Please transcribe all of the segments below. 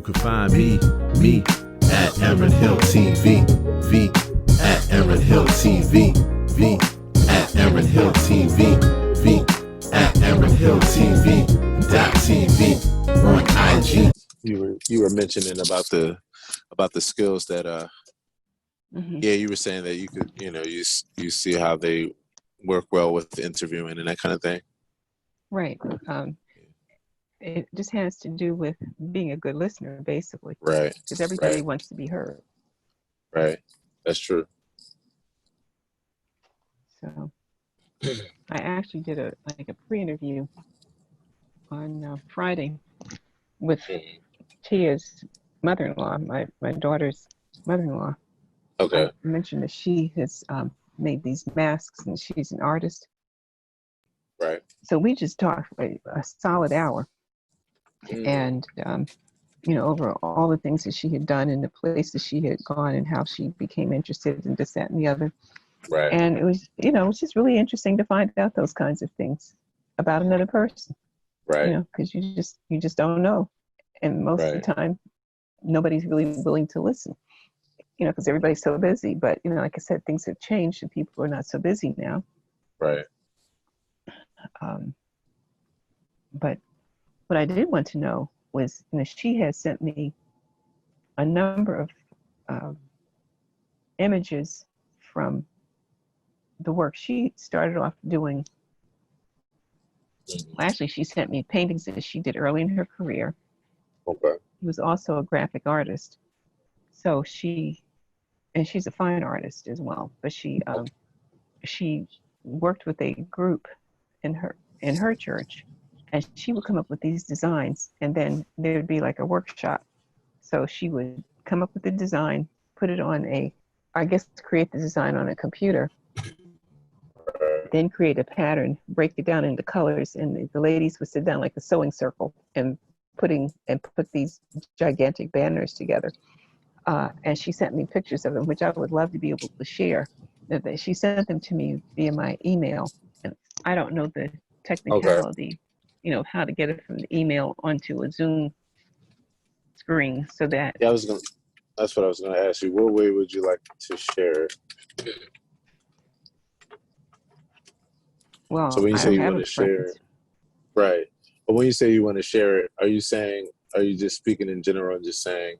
You can find me at aaronhilltv, V at aaronhilltv, V at aaronhilltv, V at aaronhilltv.tv on IG. You were mentioning about the skills that yeah, you were saying that you could, you see how they work well with interviewing and that kind of thing. Right. It just has to do with being a good listener, basically. Right. Because everybody wants to be heard. Right. That's true. So I actually did a pre-interview on Friday with Tia's mother-in-law, my daughter's mother-in-law. Okay. I mentioned that she has made these masks and she's an artist. Right. So we just talked for a solid hour. And, over all the things that she had done and the places she had gone and how she became interested in this, that, and the other. Right. And it was, it was just really interesting to find out those kinds of things about another person. Right. Because you just don't know. And most of the time, nobody's really willing to listen, because everybody's so busy. But, like I said, things have changed and people are not so busy now. Right. But what I did want to know was, she has sent me a number of images from the work she started off doing. Well, actually, she sent me paintings that she did early in her career. Okay. She was also a graphic artist. So she's a fine artist as well. But she worked with a group in her church. And she would come up with these designs, and then there would be like a workshop. So she would come up with the design, put it on create the design on a computer, then create a pattern, break it down into colors, and the ladies would sit down like a sewing circle and put these gigantic banners together. And she sent me pictures of them, which I would love to be able to share. She sent them to me via my email, and I don't know the technicality. How to get it from the email onto a Zoom screen so that... Yeah, that's what I was gonna ask you. What way would you like to share it? Well, so when you say you want to share it, right. But when you say you want to share it, are you just speaking in general and just saying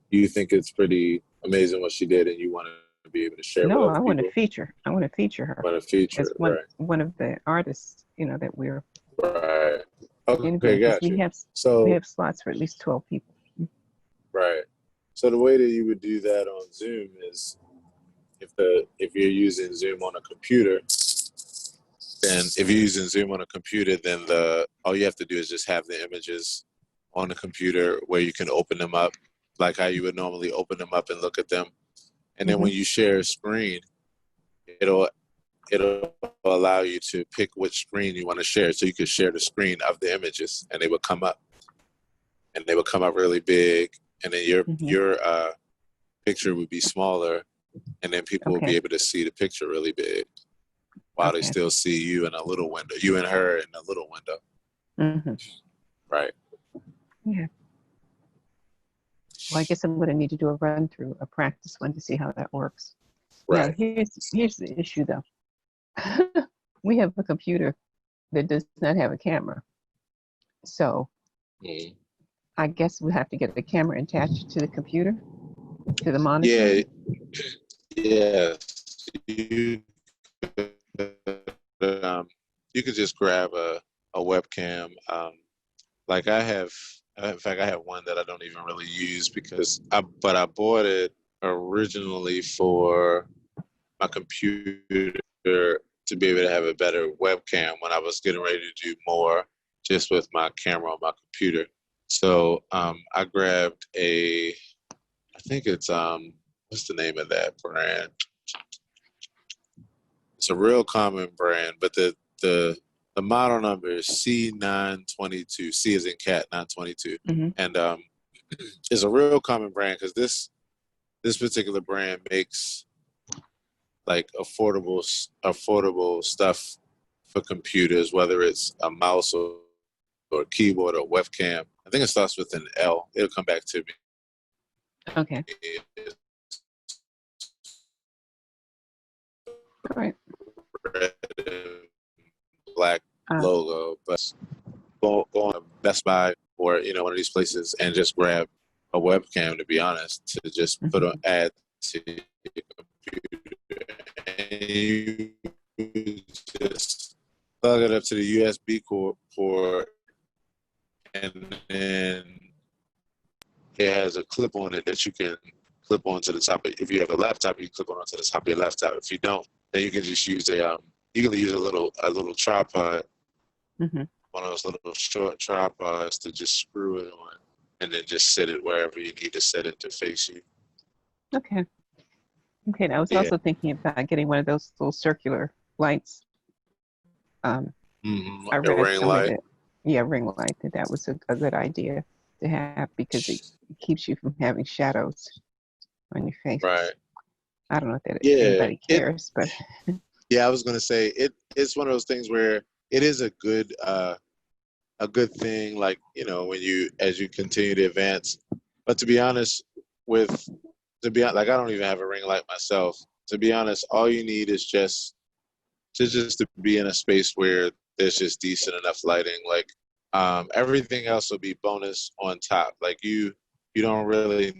you think it's pretty amazing what she did and you want to be able to share with other people? No, I want to feature her. I want to feature as one of the artists, that we're... Right. Okay, got you. We have slots for at least 12 people. Right. So the way that you would do that on Zoom is if you're using Zoom on a computer, then all you have to do is just have the images on the computer where you can open them up like how you would normally open them up and look at them. And then when you share a screen, it'll allow you to pick which screen you want to share. So you could share the screen of the images and they would come up. And they would come up really big. And then your picture would be smaller. And then people will be able to see the picture really big while they still see you in a little window. You and her in a little window. Mm-hmm. Right. Yeah. Well, I guess I'm going to need to do a run through, a practice one to see how that works. Right. Now, here's the issue, though. We have a computer that does not have a camera. So I guess we have to get the camera attached to the computer, to the monitor. Yeah. Yes. You could just grab a webcam. Like I have one that I don't even really use but I bought it originally for my computer to be able to have a better webcam when I was getting ready to do more just with my camera on my computer. So I grabbed I think it's what's the name of that brand? It's a real common brand, but the model number is C922. C as in cat 922. Mm-hmm. And it's a real common brand because this particular brand makes like affordable stuff for computers, whether it's a mouse or or keyboard or webcam. I think it starts with an L. It'll come back to me. Okay. All right. Red and black logo, but go on Best Buy or one of these places and just grab a webcam. To be honest, to just put an ad to your computer, and you just plug it up to the USB port, and then it has a clip on it that you can clip onto the top. If you have a laptop, you clip onto the top of your laptop. If you don't, then you can just use a little tripod, one of those little short tripods to just screw it on, and then just set it wherever you need to set it to face you. Okay. And I was also thinking about getting one of those little circular lights. I read a ring light. Ring light. That was a good idea to have because it keeps you from having shadows on your face. Right. I don't know if anybody cares, but yeah, I was gonna say it's one of those things where it is a good thing, like as you continue to advance. But to be honest, I don't even have a ring light myself. To be honest, all you need is just to be in a space where there's just decent enough lighting. Like everything else will be bonus on top. Like you don't really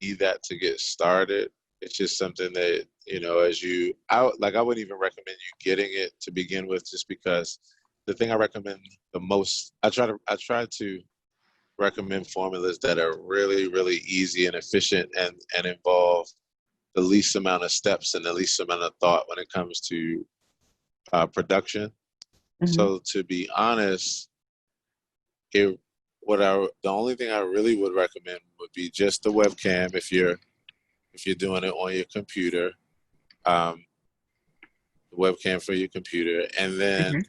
need that to get started. It's just something that I wouldn't even recommend you getting it to begin with, just because the thing I recommend the most, I try to recommend formulas that are really, really easy and efficient and involve the least amount of steps and the least amount of thought when it comes to production. So to be honest, the only thing I really would recommend would be just the webcam if you're doing it on your computer, the webcam for your computer, and then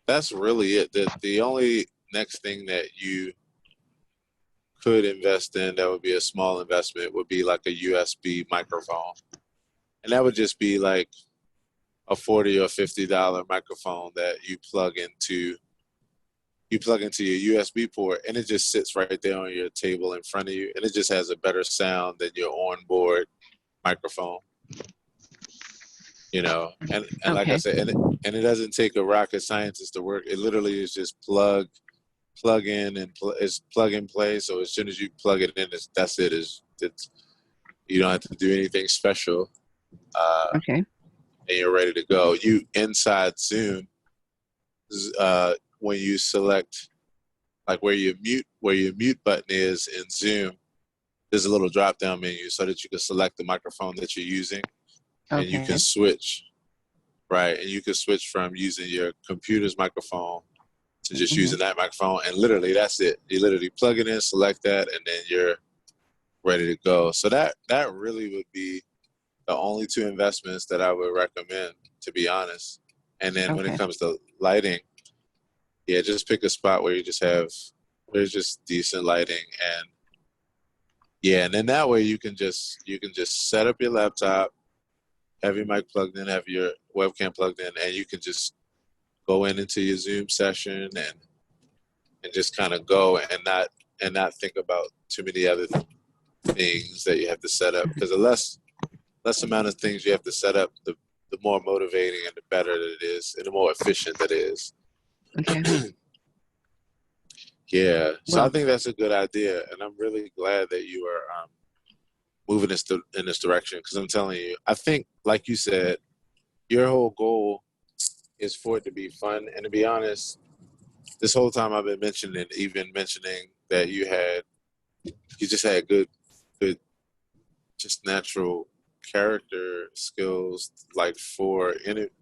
that's really it. The only next thing that you could invest in that would be a small investment would be like a USB microphone, and that would just be like a $40 or $50 microphone that you plug into your USB port, and it just sits right there on your table in front of you, and it just has a better sound than your onboard microphone. And like I said, and it doesn't take a rocket scientist to work. It literally is just plug in and it's plug and play. So as soon as you plug it in, that's it. You don't have to do anything special. And you're ready to go. You inside Zoom, when you select like where your mute button is in Zoom, there's a little drop down menu so that you can select the microphone that you're using. And you can switch, right? And you can switch from using your computer's microphone to just using that microphone. And literally, that's it. You literally plug it in, select that, and then you're ready to go. So that really would be the only two investments that I would recommend, to be honest. And then when it comes to lighting, just pick a spot where there's just decent lighting, and then that way you can just set up your laptop, have your mic plugged in, have your webcam plugged in, and you can just go into your Zoom session and just kind of go and not think about too many other things that you have to set up, because the less amount of things you have to set up, the more motivating and the better that it is, and the more efficient that it is. So I think that's a good idea, and I'm really glad that you are moving in this direction, because I'm telling you, I think, like you said, your whole goal is for it to be fun. And to be honest, this whole time I've been mentioning that you just had good, just natural character skills, like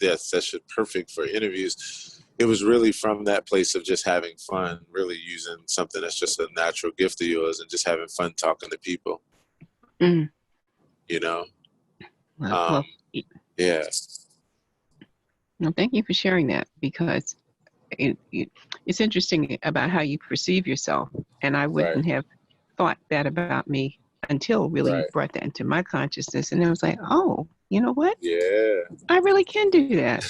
that's perfect for interviews. It was really from that place of just having fun, really using something that's just a natural gift of yours and just having fun talking to people. Well, thank you for sharing that, because it's interesting about how you perceive yourself, and I wouldn't have thought that about me until really you brought that into my consciousness, and I was like, oh, you know what? I really can do that.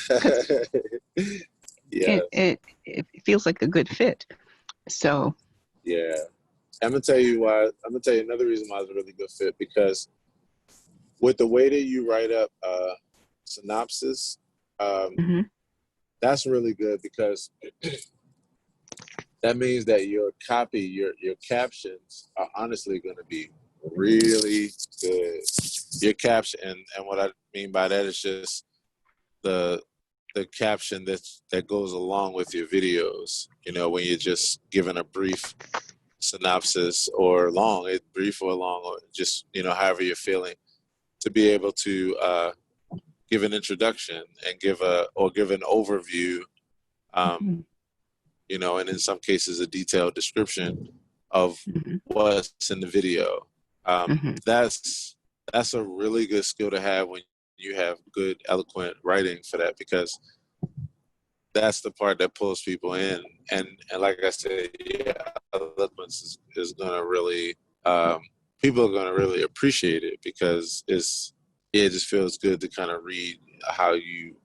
Yeah, it feels like a good fit. So yeah. I'm gonna tell you why. I'm gonna tell you another reason why it's a really good fit, because with the way that you write up synopsis, hmm that's really good, because that means that your copy, your captions are honestly going to be really good. Your caption, and what I mean by that is just the caption that goes along with your videos. You know, when you're just giving a brief synopsis, or long, brief or long, or just, you know, however you're feeling, to be able to give an introduction and give an overview, hmm you know, and in some cases a detailed description of hmm what's in the video. hmm That's a really good skill to have when you have good eloquent writing for that, because that's the part that pulls people in. And like I said, yeah, eloquence is gonna really, people are gonna really appreciate it, because it just feels good to kind of read how you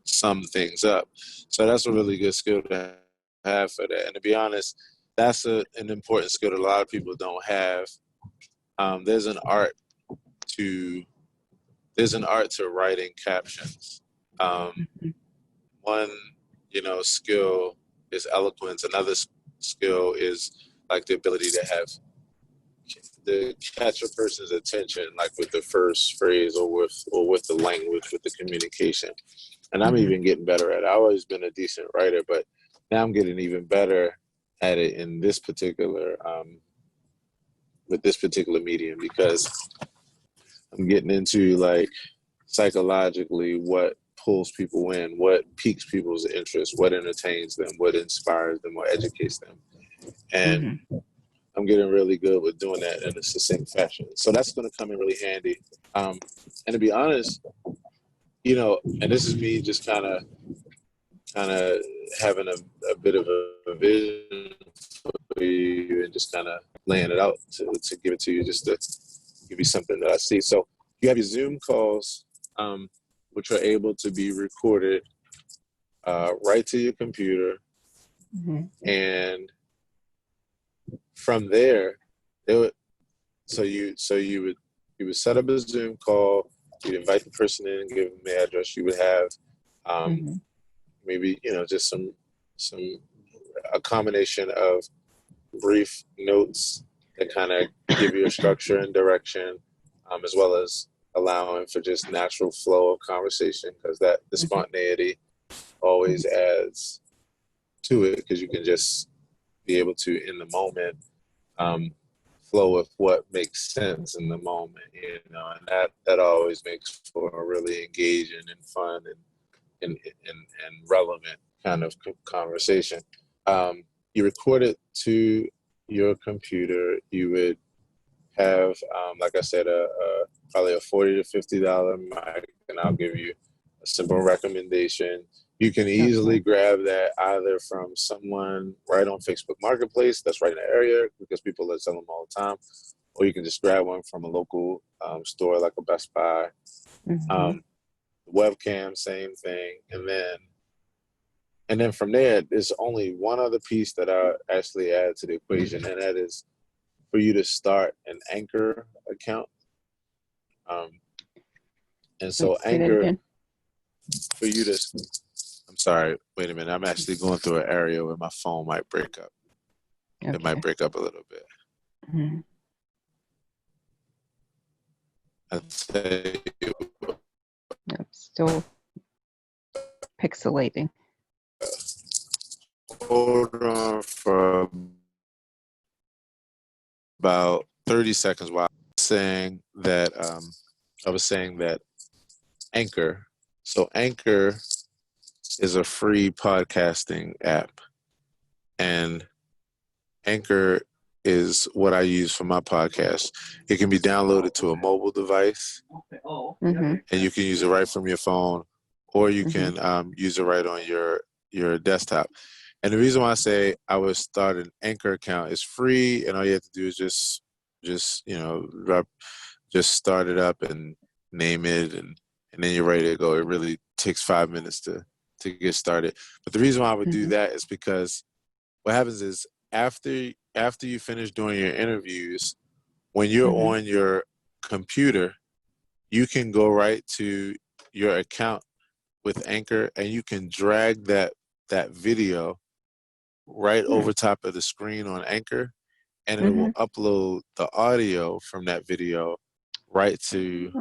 sum things up. So that's a really good skill to have for that. And to be honest, that's an important skill that a lot of people don't have. There's an art to writing captions. One, you know, skill is eloquence. Another skill is like the ability to catch a person's attention, like with the first phrase, or with the language, with the communication. And I'm even getting better at it. I've always been a decent writer, but now I'm getting even better at it in this particular with this particular medium, because I'm getting into, like, psychologically what pulls people in, what piques people's interest, what entertains them, what inspires them, what educates them. And hmm I'm getting really good with doing that in a succinct fashion. So that's going to come in really handy. And to be honest, you know, and this is me just kind of having a bit of a vision for you, and just kind of laying it out to give it to you, just to give you something that I see. So you have your Zoom calls, which are able to be recorded right to your computer. hmm And from there, you would set up a Zoom call. You'd invite the person in, give them the address. You would have hmm maybe, you know, just some a combination of brief notes that kind of give you a structure and direction, as well as allowing for just natural flow of conversation, because the spontaneity always adds to it, because you can just be able to, in the moment, flow with what makes sense in the moment, you know, and that always makes for a really engaging and fun and relevant kind of conversation. You record it to your computer. You would have, like I said, probably a $40 to $50 mic, and I'll give you a simple recommendation. You can easily grab that either from someone right on Facebook Marketplace that's right in the area, because people are selling them all the time, or you can just grab one from a local store like a Best Buy. hmm Webcam, same thing, and then from there, there's only one other piece that I actually add to the equation, and that is for you to start an Anchor account. And so Say that Anchor, again. for you to, I'm sorry, wait a minute. I'm actually going through an area where my phone might break up. Okay. It might break up a little bit. hmm I'd say, I'm still pixelating. hold on for about 30 seconds while I was saying that Anchor. So Anchor is a free podcasting app, and Anchor is what I use for my podcast. It can be downloaded to a mobile device, hmm and you can use it right from your phone, or you hmm can use it right on your desktop. And the reason why I say I would start an Anchor account is free, and all you have to do is just you know, just start it up and name it, and then you're ready to go. It really takes 5 minutes to to get started. But the reason why I would do Mm-hmm. that is because what happens is after you finish doing your interviews, when you're Mm-hmm. on your computer, you can go right to your account with Anchor, and you can drag that video right over top of the screen on Anchor, and it Mm-hmm. will upload the audio from that video right to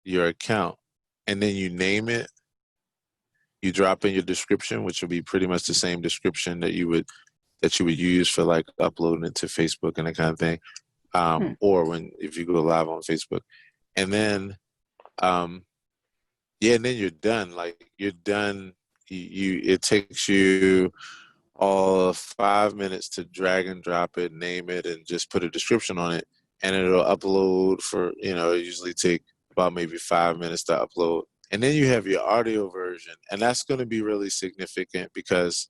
your account. And then you name it, you drop in your description, which will be pretty much the same description that you would use for like uploading it to Facebook and that kind of thing. Or if you go live on Facebook. And then yeah, and then you're done. Like you're done. It takes you all 5 minutes to drag and drop it, name it, and just put a description on it, and it'll upload for it usually take about maybe 5 minutes to upload, and then you have your audio version, and that's going to be really significant because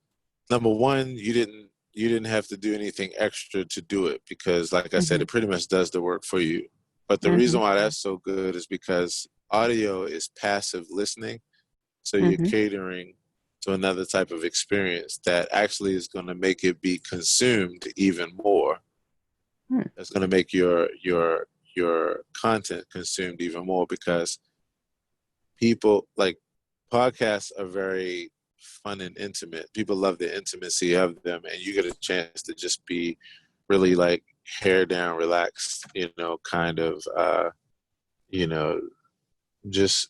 number one, you didn't have to do anything extra to do it because, like I said, Mm-hmm. it pretty much does the work for you. But the Mm-hmm. reason why that's so good is because audio is passive listening. So you're Mm-hmm. catering to another type of experience that actually is going to make it be consumed even more. That's going to make your content consumed even more because people like podcasts are very fun and intimate. People love the intimacy of them, and you get a chance to just be really like hair down, relaxed, kind of, you know, just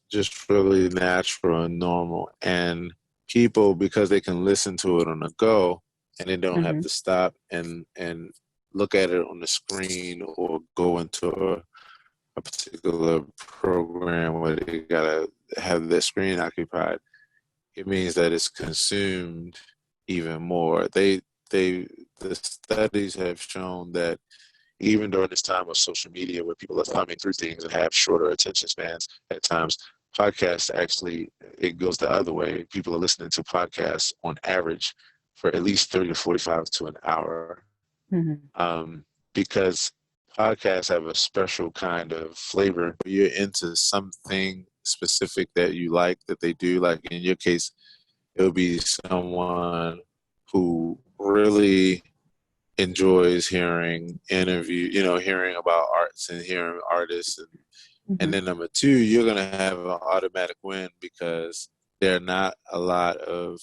really natural and normal. And people, because they can listen to it on the go, and they don't have Mm-hmm. to stop and look at it on the screen or go into a particular program where they gotta have their screen occupied, it means that it's consumed even more. The studies have shown that even during this time of social media where people are thumbing through things and have shorter attention spans at times, podcasts actually, it goes the other way. People are listening to podcasts on average for at least 30 to 45 to an hour, Mm-hmm. because podcasts have a special kind of flavor. You're into something specific that you like that they do. Like in your case, it would be someone who really enjoys hearing about arts and hearing artists. And Mm-hmm. then number two, you're going to have an automatic win because there are not a lot of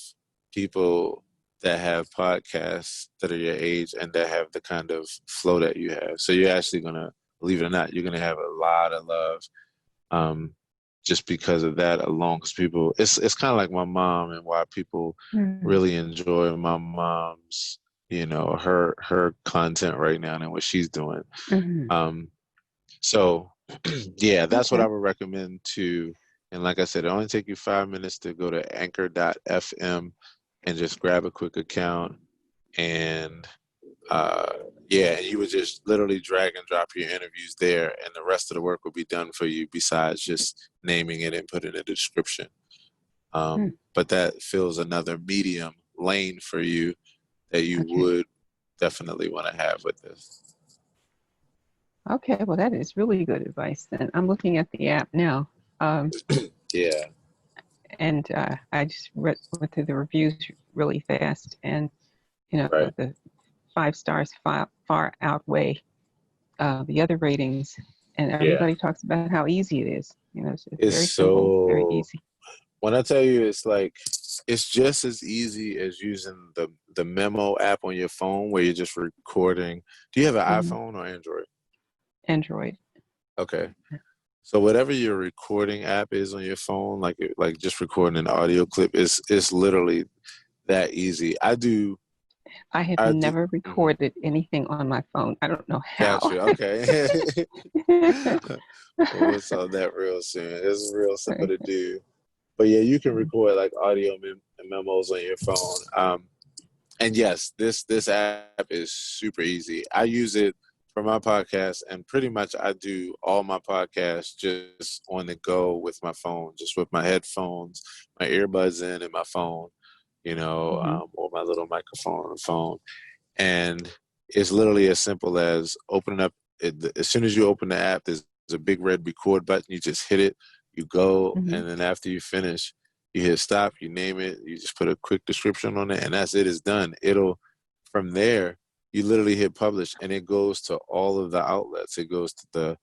people that have podcasts that are your age and that have the kind of flow that you have. So you're actually going to, believe it or not, you're going to have a lot of love, um, just because of that alone. Because people, it's kind of like my mom and why people Mm-hmm. really enjoy my mom's, her content right now and what she's doing. Mm-hmm. Um, so yeah, that's what Okay. I would recommend too. And like I said, it only take you 5 minutes to go to anchor.fm and just grab a quick account. And yeah, you would just literally drag and drop your interviews there, and the rest of the work will be done for you besides just naming it and putting a description. But that fills another medium lane for you that you Okay. would definitely want to have with this. Okay. Well, that is really good advice. Then I'm looking at the app now, Yeah. and I just went through the reviews really fast, and Right. the 5 stars far outweigh the other ratings, and Yeah. everybody talks about how easy it is. It's It's very simple, very so, easy. when I tell you, it's just as easy as using the memo app on your phone where you're just recording. Do you have an Hmm. iPhone or Android? Android. Okay. So whatever your recording app is on your phone, like just recording an audio clip, is literally that easy. I do. I have Mhm. never recorded anything on my phone. I don't know Got how. you. Okay. We'll solve that real soon. It's real simple to do. But yeah, you can record like audio memos on your phone. And yes, this app is super easy. I use it for my podcast, and pretty much I do all my podcasts just on the go with my phone, just with my headphones, my earbuds in, and my phone, Hmm. or my little microphone on the phone. And it's literally as simple as opening up. As soon as you open the app, there's a big red record button. You just hit it, you go, Hmm. and then after you finish, You hit stop, you name it, you just put a quick description on it, and that's it. It's done. It'll from there. You literally hit publish, and it goes to all of the outlets. It goes to the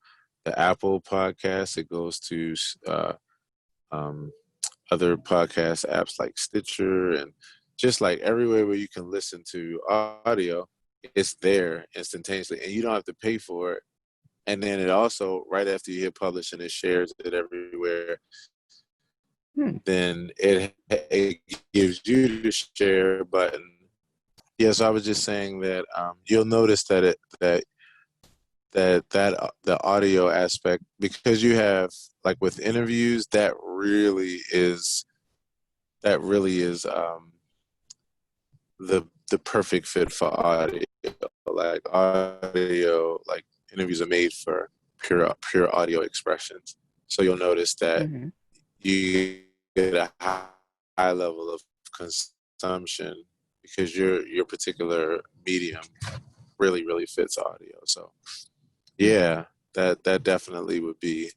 Apple podcast. It goes to um, other podcast apps like Stitcher, and just like everywhere where you can listen to audio, it's there instantaneously, and you don't have to pay for it. And then it also, right after you hit publish and it shares it everywhere, then it gives you the share button. Yeah, so I was just saying that you'll notice that the audio aspect, because you have, like with interviews, that really is the perfect fit for audio. Like audio, like interviews are made for pure audio expressions. So you'll notice that you get a high level of consumption because your particular medium really fits audio. So yeah, that definitely would be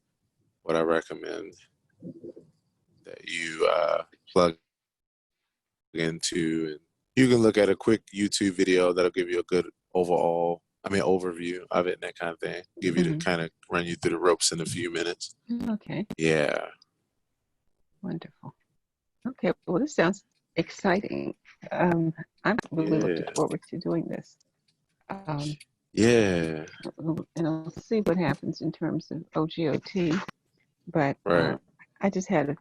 what I recommend that you plug into. And you can look at a quick YouTube video that'll give you a good overview of it and that kind of thing. Give you to kind of run you through the ropes in a few minutes. Okay. Yeah. Wonderful. Okay. Well, this sounds exciting. I'm really looking forward to doing this. Yeah. And I'll see what happens in terms of OGOT. But Right. I just had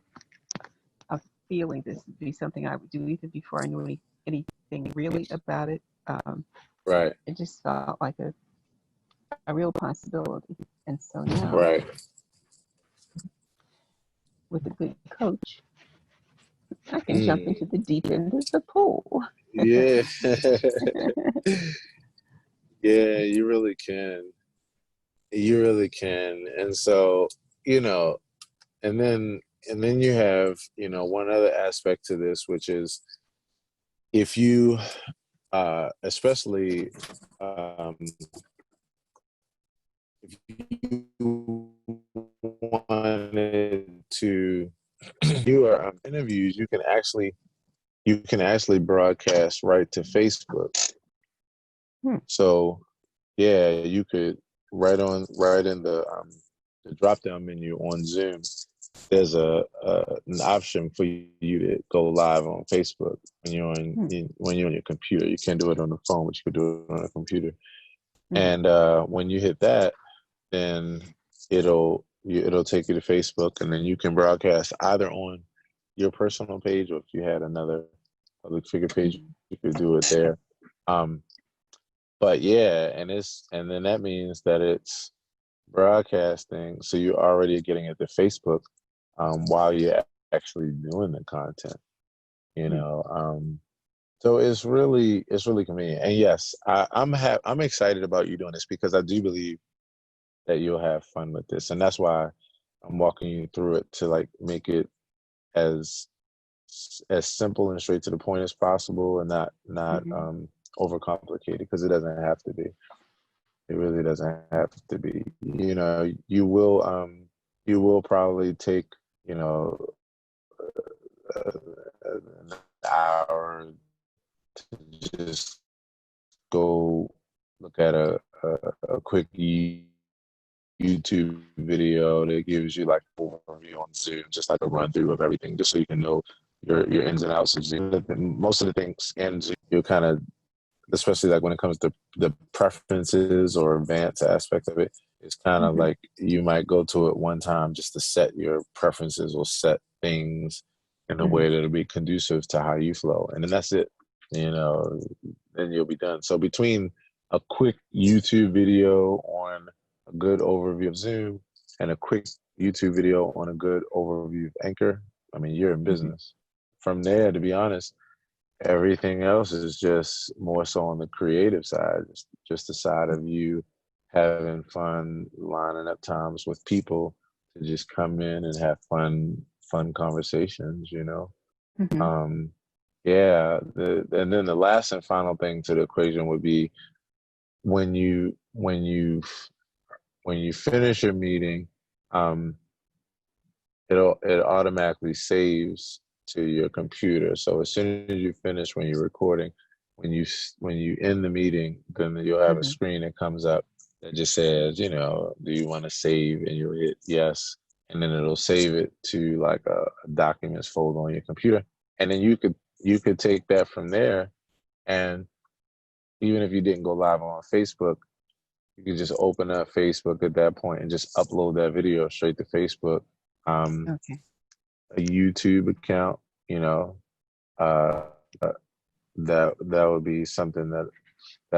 a feeling this would be something I would do even before I knew anything really about it. Right. It just felt like a real possibility. And so now, right. with a good coach, I can jump into the deep end of the pool. Yeah. Yeah, you really can. You really can. And so, and then you have, one other aspect to this, which is if you especially if you wanted to do interviews, you can actually broadcast right to Facebook. So yeah, you could right in the drop down menu on Zoom. There's an option for you to go live on Facebook when you're on your computer. You can't do it on the phone, but you can do it on a computer. And when you hit that, then it'll take you to Facebook, and then you can broadcast either on your personal page, or if you had another public figure page, you could do it there. But yeah, and then that means that it's broadcasting, so you're already getting it to Facebook while you're actually doing the content. So it's really convenient. And yes, I'm excited about you doing this because I do believe that you'll have fun with this, and that's why I'm walking you through it to like make it as simple and straight to the point as possible, and not overcomplicated, because it doesn't have to be. It really doesn't have to be. You will probably take an hour to just go look at a quick YouTube video that gives you like an overview on Zoom, just like a run through of everything, just so you can know your ins and outs of Zoom. Most of the things in Zoom, you kind of, especially like when it comes to the preferences or advanced aspect of it, it's kind of like you might go to it one time just to set your preferences or set things in a way that'll be conducive to how you flow, and then that's it. Then you'll be done. So between a quick YouTube video on a good overview of Zoom and a quick YouTube video on a good overview of Anchor, I mean, you're in business. From there, to be honest, everything else is just more so on the creative side, just the side of you having fun, lining up times with people to just come in and have fun conversations, Yeah, and then the last and final thing to the equation would be when you finish your meeting, it automatically saves to your computer. So as soon as you finish when you're recording, when you end the meeting, then you'll have a screen that comes up that just says, you know, do you want to save? And you'll hit yes, and then it'll save it to like a documents folder on your computer, and then you could take that from there, and even if you didn't go live on Facebook, you could just open up Facebook at that point and just upload that video straight to Facebook. Okay. A YouTube account, you know, uh, that would be something that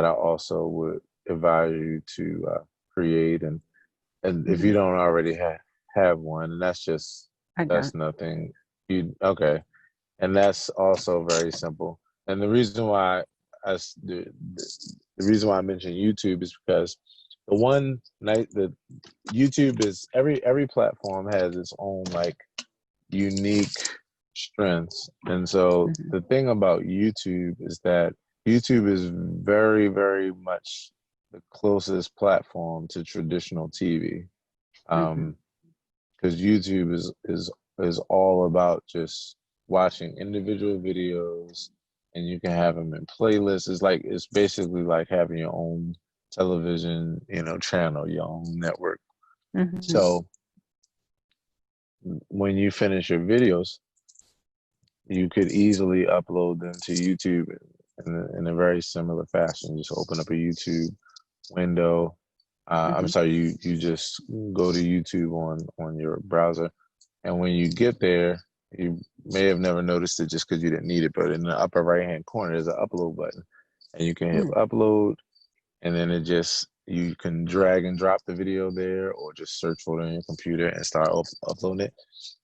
I also would advise you to create, and if you don't already have one, and I that's don't. nothing. You okay? And that's also very simple. And the reason why the reason why I mentioned YouTube is because the one night the YouTube is every platform has its own like unique strengths. And so the thing about YouTube is that YouTube is very, very much the closest platform to traditional TV. Because YouTube is all about just watching individual videos, and you can have them in playlists. It's basically like having your own television, you know, channel, your own network. So when you finish your videos, you could easily upload them to YouTube in a very similar fashion. Just open up a YouTube window. I'm sorry, you just go to YouTube on your browser, and when you get there, you may have never noticed it just because you didn't need it, but in the upper right hand corner there's an upload button, and you can hit upload, and then you can drag and drop the video there, or just search for it on your computer and start uploading it.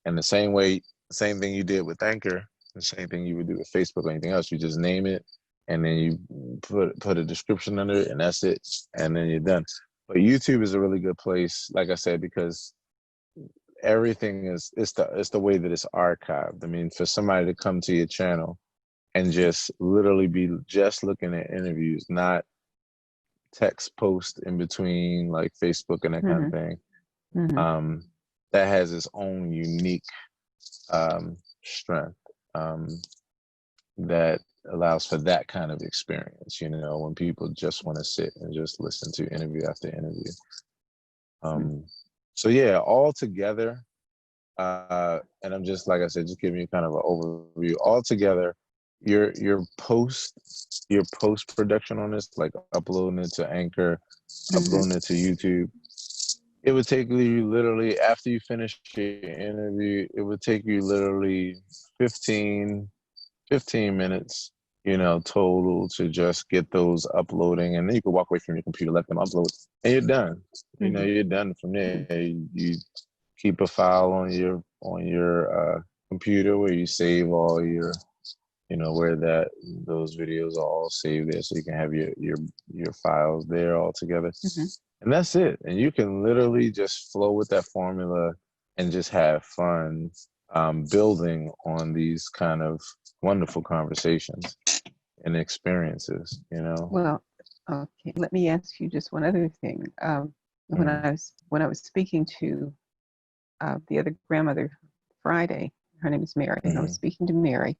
And same thing you did with Anchor, the same thing you would do with Facebook or anything else. You just name it, and then you put a description under it, and that's it, and then you're done. But YouTube is a really good place, like I said, because everything it's the way that it's archived. I mean, for somebody to come to your channel and just literally be just looking at interviews, not text post in between like Facebook and that kind of thing, that has its own unique strength, that allows for that kind of experience, you know, when people just want to sit and just listen to interview after interview. So yeah, all together, and I'm just, like I said, just giving you kind of an overview. All together, your post production on this, like uploading it to Anchor, uploading it to YouTube, it would take you literally, after you finish your interview, it would take you literally 15 minutes, you know, total to just get those uploading, and then you can walk away from your computer, let them upload, and you're done. You know, you're done from there. You keep a file on your computer where you save all your, you know, where those videos are all saved there, so you can have your files there all together. And that's it. And you can literally just flow with that formula and just have fun building on these kind of wonderful conversations and experiences, you know? Well, okay. Let me ask you just one other thing. When I was speaking to the other grandmother Friday, her name is Mary, and I was speaking to Mary.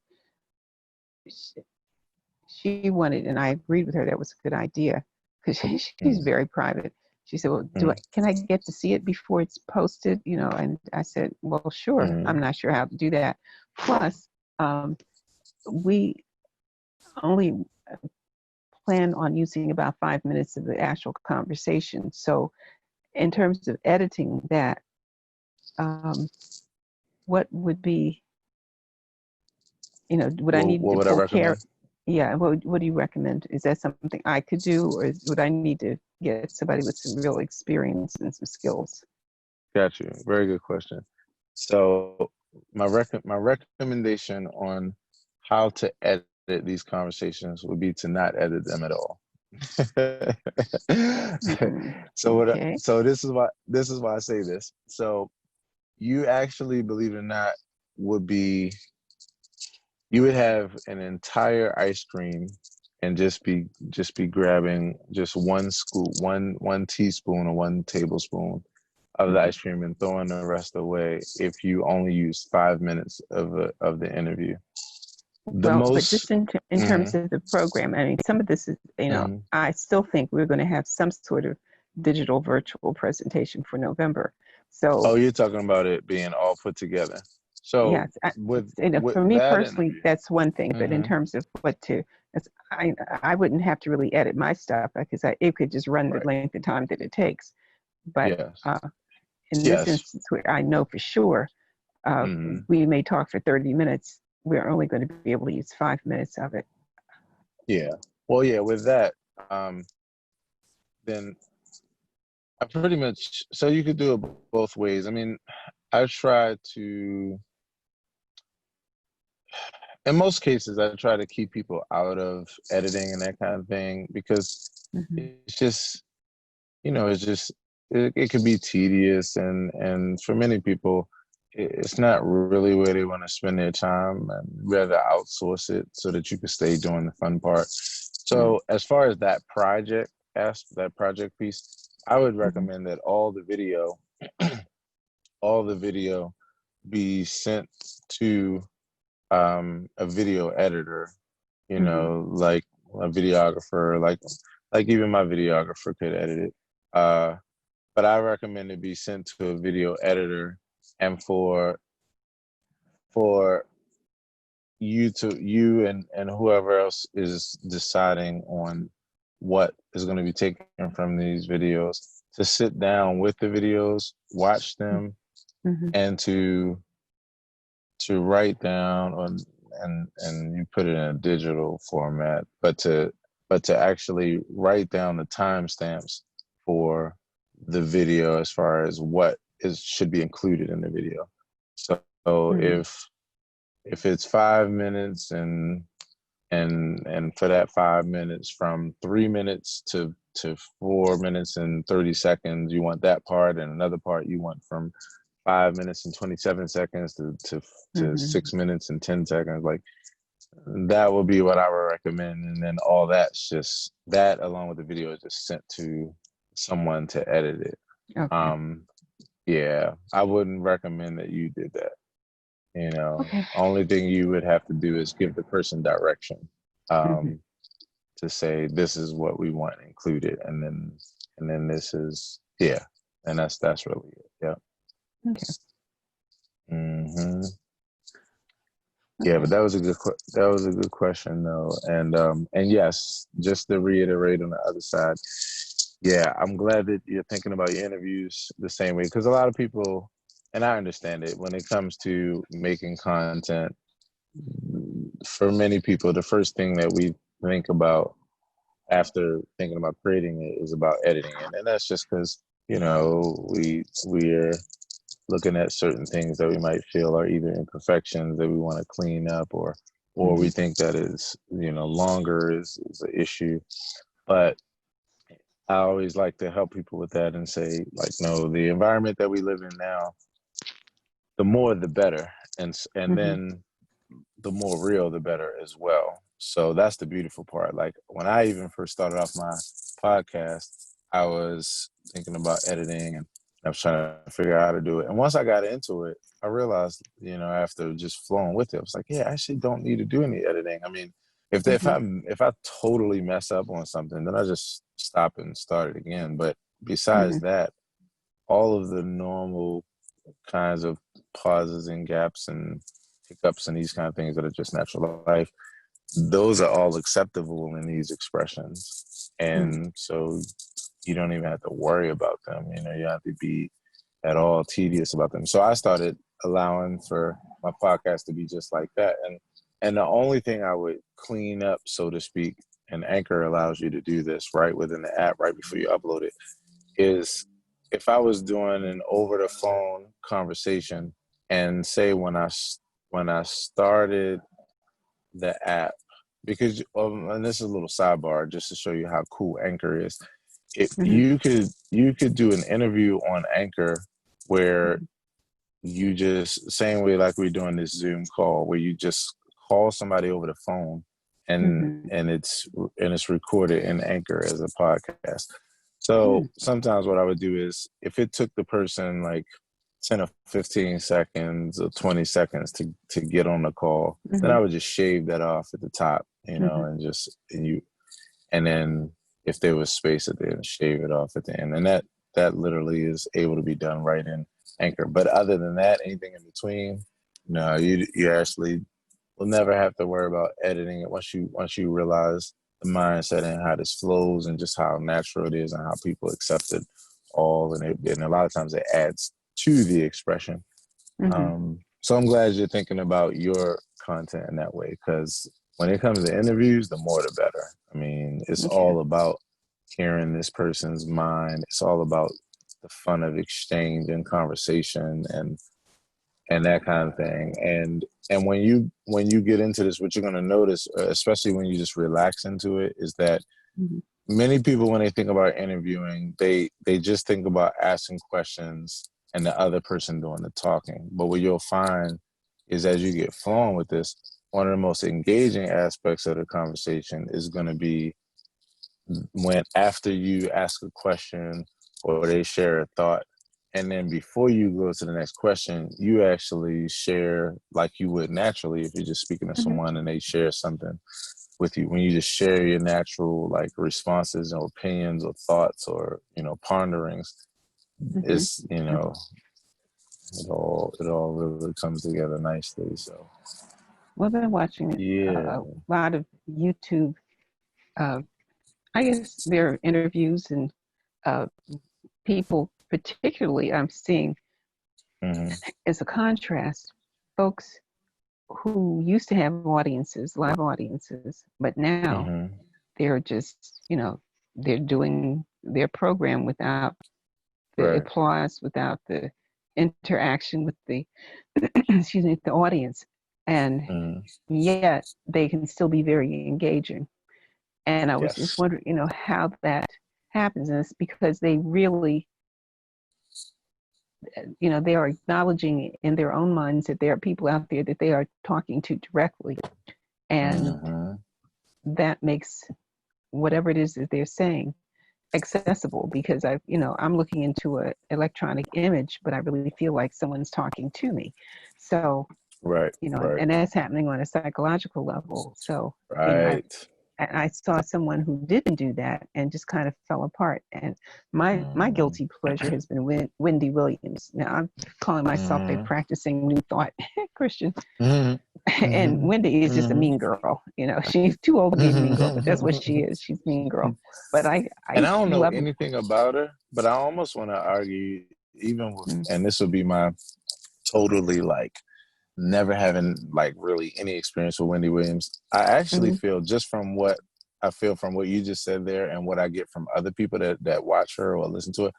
She wanted, and I agreed with her that was a good idea, because she's very private. She said, well, can I get to see it before it's posted? You know, and I said, well, sure. I'm not sure how to do that. Plus, we only plan on using about 5 minutes of the actual conversation. So in terms of editing that, what would be, you know, would I need to would I pull recommend? Yeah, what do you recommend? Is that something I could do, or would I need to get somebody with some real experience and some skills? Got you. Very good question. So my recommendation on how to edit these conversations would be to not edit them at all. So this is why I say this. So you actually, believe it or not, you would have an entire ice cream and just be grabbing just one teaspoon or one tablespoon of the ice cream and throwing the rest away if you only use 5 minutes of the interview. The Well, but most. just in terms of the program, I mean, some of this is, I still think we're going to have some sort of digital virtual presentation for November. So, Oh, you're talking about it being all put together. So yes, with for me that personally, interview. that's one thing. But in Hmm. terms of I wouldn't have to really edit my stuff because it could just run the Right. length of time that it takes. But Yes. in this Yes. instance, where I know for sure Hmm. we may talk for 30 minutes, we're only going to be able to use 5 minutes of it. Yeah. Well, yeah. With that, um, then I pretty much, so you could do it both ways. I mean, I try to, in most cases, I try to keep people out of editing and that kind of thing because Mm-hmm. it's just, it's just, it could be tedious, and for many people, it's not really where they want to spend their time, and rather outsource it so that you can stay doing the fun part. Mm-hmm. So as far as that project piece, I would Mm-hmm. recommend that all the video be sent to a video editor, Mm-hmm. like a videographer, like even my videographer could edit it. But I recommend it be sent to a video editor, and for you and whoever else is deciding on what is going to be taken from these videos, to sit down with the videos, watch them, Mm-hmm. and to write down on, and you put it in a digital format, but to actually write down the timestamps for the video as far as what is should be included in the video. So Mm-hmm. if it's 5 minutes, and for that 5 minutes, from 3 minutes to 4 minutes and 30 seconds, you want that part, and another part you want from 5 minutes and 27 seconds to Mm-hmm. 6 minutes and 10 seconds. Like, that would be what I would recommend. And then all that's just that, along with the video, is just sent to someone to edit it. Okay. Um, yeah, I wouldn't recommend that you did that. Okay. Only thing you would have to do is give the person direction, Mm-hmm. um, to say this is what we want included, and then this is, yeah, and that's really it. Yeah. Okay. Hmm. Yeah, Okay. but that was a good question though, and yes, just to reiterate on the other side, yeah, I'm glad that you're thinking about your interviews the same way, because a lot of people, and I understand it, when it comes to making content, for many people, the first thing that we think about after thinking about creating it is about editing it, and that's just because we're looking at certain things that we might feel are either imperfections that we want to clean up, or Mm-hmm. we think that is longer is an issue. But I always like to help people with that and say, like, no, the environment that we live in now, the more the better, and Mm-hmm. then the more real the better as well. So that's the beautiful part. Like, when I even first started off my podcast, I was thinking about editing, and I was trying to figure out how to do it. And once I got into it, I realized, after just flowing with it, I was like, yeah, I actually don't need to do any editing. I mean, Mm-hmm. if I totally mess up on something, then I just stop and start it again. But besides Mm-hmm. that, all of the normal kinds of pauses and gaps and hiccups and these kind of things that are just natural life, those are all acceptable in these expressions. And so you don't even have to worry about them. You don't have to be at all tedious about them. So I started allowing for my podcast to be just like that. And the only thing I would clean up, so to speak, and Anchor allows you to do this right within the app, right before you upload it, is if I was doing an over the phone conversation, and say when I started the app, because and this is a little sidebar just to show you how cool Anchor is. If Mm-hmm. you could do an interview on Anchor where you just, same way like we're doing this Zoom call, where you just call somebody over the phone, and Mm-hmm. and it's recorded in Anchor as a podcast. So sometimes what I would do is if it took the person like 10 or 15 seconds or 20 seconds to get on the call, then I would just shave that off at the top, you know, and then if there was space at the end, shave it off at the end. And that literally is able to be done right in Anchor. But other than that, anything in between, no, you actually will never have to worry about editing it once you realize the mindset and how this flows and just how natural it is and how people accept it all. And a lot of times it adds to the expression. So I'm glad you're thinking about your content in that way, because when it comes to interviews, the more the better. I mean, it's all about hearing this person's mind. It's all about the fun of exchange and conversation and that kind of thing. And when you get into this, what you're going to notice, especially when you just relax into it, is that many people, when they think about interviewing, they just think about asking questions and the other person doing the talking. But what you'll find is as you get flowing with this, one of the most engaging aspects of the conversation is going to be when after you ask a question or they share a thought, and then before you go to the next question, you actually share like you would naturally if you're just speaking to someone and they share something with you. When you just share your natural like responses or opinions or thoughts or, you know, ponderings, it's, you know, it all really comes together nicely. So We've been watching a lot of YouTube. I guess there are interviews and people, particularly I'm seeing as a contrast, folks who used to have audiences, live audiences, but now they're just, you know, they're doing their program without the applause, without the interaction with the, excuse me, the audience. And yet they can still be very engaging. And I was just wondering, you know, how that happens. And it's because they really, you know, they are acknowledging in their own minds that there are people out there that they are talking to directly. And that makes whatever it is that they're saying accessible, because I'm looking into an electronic image, but I really feel like someone's talking to me. So, and that's happening on a psychological level. So, I saw someone who didn't do that and just kind of fell apart. And my guilty pleasure has been Wendy Williams. Now I'm calling myself a practicing New Thought Christian. And Wendy is just a mean girl. You know, she's too old to be a mean girl, but that's what she is. She's a mean girl. But I don't know anything about her, but I almost want to argue, even with, and this would be my totally like never having like really any experience with Wendy Williams. I actually feel just from what you just said there and what I get from other people that watch her or listen to it,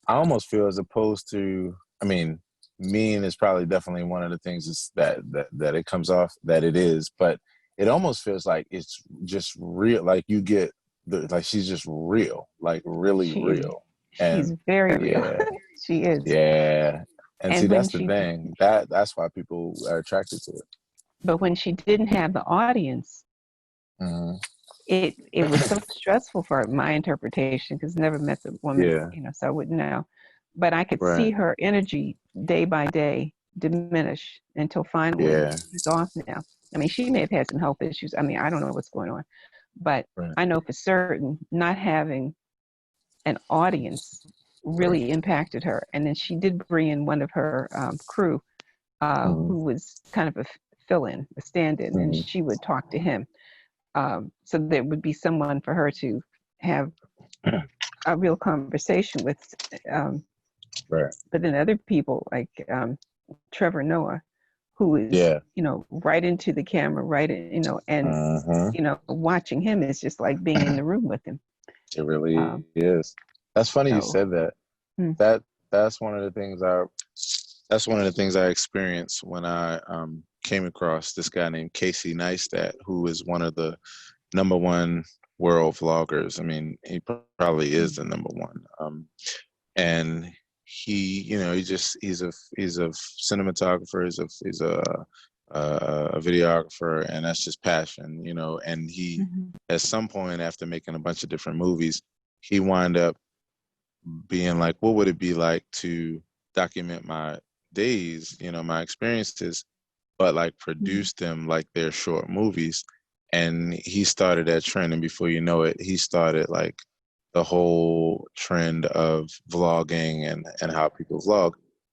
I almost feel as opposed to, I mean, mean is probably definitely one of the things is that it comes off that it is, but it almost feels like it's just real. Like you get like she's just real, like really real. She's very real. She is. Yeah. And see, that's the thing. That's why people are attracted to it. But when she didn't have the audience, it was so stressful for my interpretation, because never met the woman, you know, so I wouldn't know. But I could see her energy day by day diminish until finally she's off now. I mean, she may have had some health issues. I mean, I don't know what's going on. But I know for certain not having an audience really impacted her. And then she did bring in one of her crew who was kind of a fill-in, a stand-in, and she would talk to him. So there would be someone for her to have a real conversation with. But then other people like Trevor Noah, who is, you know, right into the camera, right in, you know, and, you know, watching him is just like being in the room with him. It really is. That's funny you said that. That's one of the things I experienced when I came across this guy named Casey Neistat, who is one of the #1 world vloggers. I mean, he probably is the #1. And he, you know, he's a cinematographer, he's a videographer, and that's just passion, you know. And he, at some point after making a bunch of different movies, he wound up being like, what would it be like to document my days, you know, my experiences, but like produce them like they're short movies. And he started that trend, and before you know it, he started like the whole trend of vlogging and how people vlog.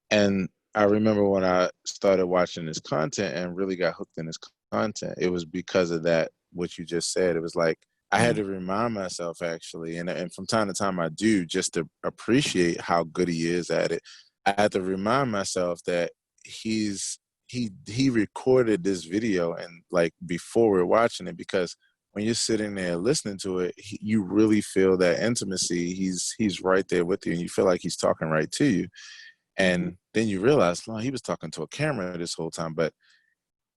And I remember when I started watching his content and really got hooked in his content, it was because of that, what you just said. It was like I had to remind myself, actually, and from time to time I do, just to appreciate how good he is at it. I had to remind myself that he recorded this video, and like before we're watching it, because when you're sitting there listening to it, you really feel that intimacy. He's right there with you, and you feel like he's talking right to you. And then you realize, well, he was talking to a camera this whole time. But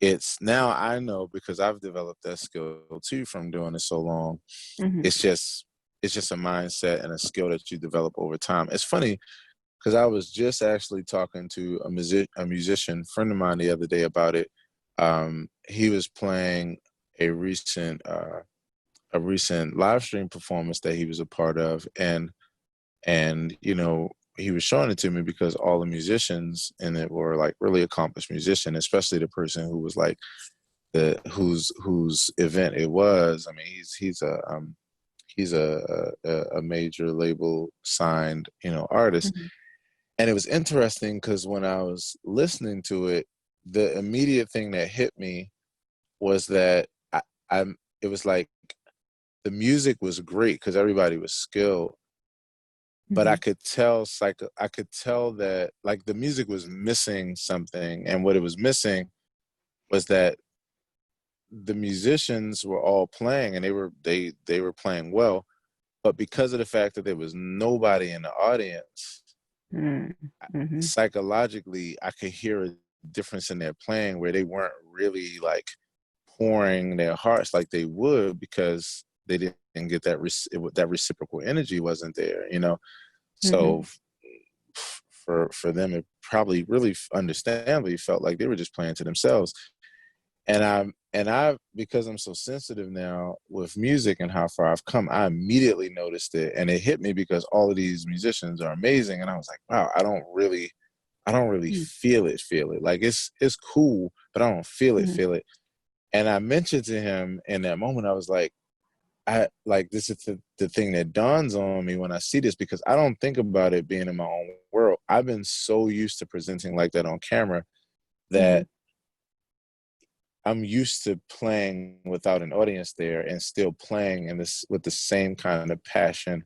it's now I know, because I've developed that skill too from doing it so long. It's just a mindset and a skill that you develop over time. It's funny because I was just actually talking to a musician friend of mine the other day about it. He was playing a recent live stream performance that he was a part of, and you know, he was showing it to me because all the musicians in it were like really accomplished musicians, especially the person who was like whose event it was. I mean, he's a major label signed, you know, artist. And it was interesting because when I was listening to it, the immediate thing that hit me was that it was like the music was great because everybody was skilled, but I could tell that like the music was missing something, and what it was missing was that the musicians were all playing, and they were playing well, but because of the fact that there was nobody in the audience, psychologically I could hear a difference in their playing where they weren't really like pouring their hearts like they would, because they didn't get that that reciprocal energy wasn't there, you know. So for them, it probably really understandably felt like they were just playing to themselves. And I because I'm so sensitive now with music and how far I've come, I immediately noticed it, and it hit me because all of these musicians are amazing, and I was like, wow, I don't really feel it. Like it's cool, but I don't feel it. And I mentioned to him in that moment, I was like, this is the thing that dawns on me when I see this, because I don't think about it being in my own world. I've been so used to presenting like that on camera that I'm used to playing without an audience there and still playing in this with the same kind of passion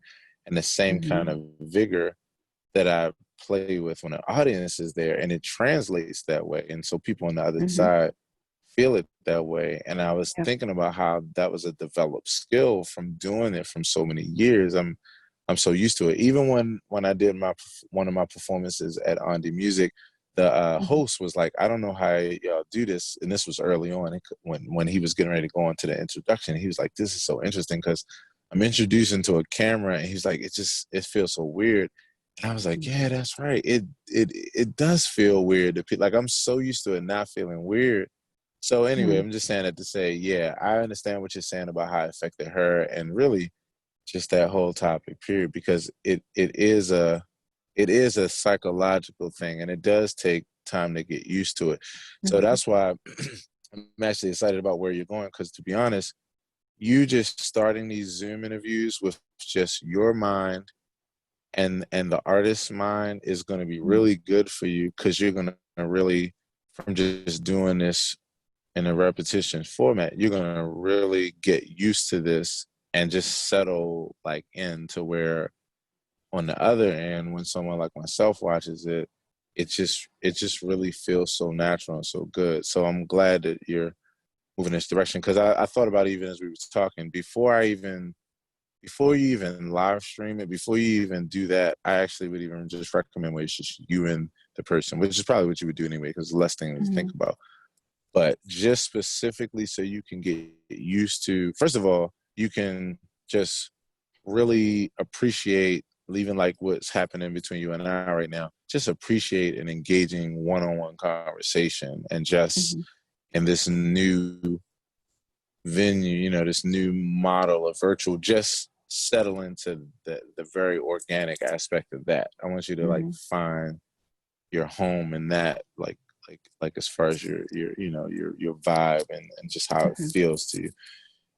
and the same kind of vigor that I play with when an audience is there, and it translates that way. And so people on the other side feel it that way. And I was thinking about how that was a developed skill from doing it from so many years. I'm so used to it. Even when I did one of my performances at On The Music, the host was like, I don't know how y'all do this. And this was early on when he was getting ready to go into the introduction. He was like, this is so interesting because I'm introducing to a camera, and he's like, it feels so weird. And I was like, yeah, that's right. It does feel weird. Like, I'm so used to it not feeling weird. So anyway, I'm just saying that to say, yeah, I understand what you're saying about how it affected her, and really just that whole topic, period, because it is a psychological thing, and it does take time to get used to it. So that's why I'm actually excited about where you're going, because to be honest, you just starting these Zoom interviews with just your mind and the artist's mind is going to be really good for you, because you're going to really, from just doing this in a repetition format, you're going to really get used to this and just settle like into where on the other end, when someone like myself watches it, it just really feels so natural and so good. So I'm glad that you're moving this direction, because I thought about it even as we were talking, before you even live stream it, before you even do that, I actually would even just recommend where it's just you and the person, which is probably what you would do anyway, because less things to think about. But just specifically so you can get used to, first of all, you can just really appreciate, even like what's happening between you and I right now, just appreciate an engaging one-on-one conversation, and just in this new venue, you know, this new model of virtual, just settle into the very organic aspect of that. I want you to like find your home in that, like as far as your vibe and just how it feels to you.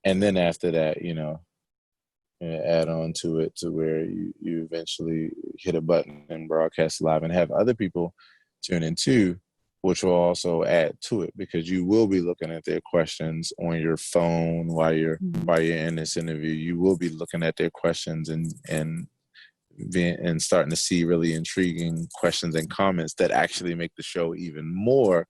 And then after that, add on to it to where you eventually hit a button and broadcast live and have other people tune in too, which will also add to it, because you will be looking at their questions on your phone while you're in this interview. You will be looking at their questions and starting to see really intriguing questions and comments that actually make the show even more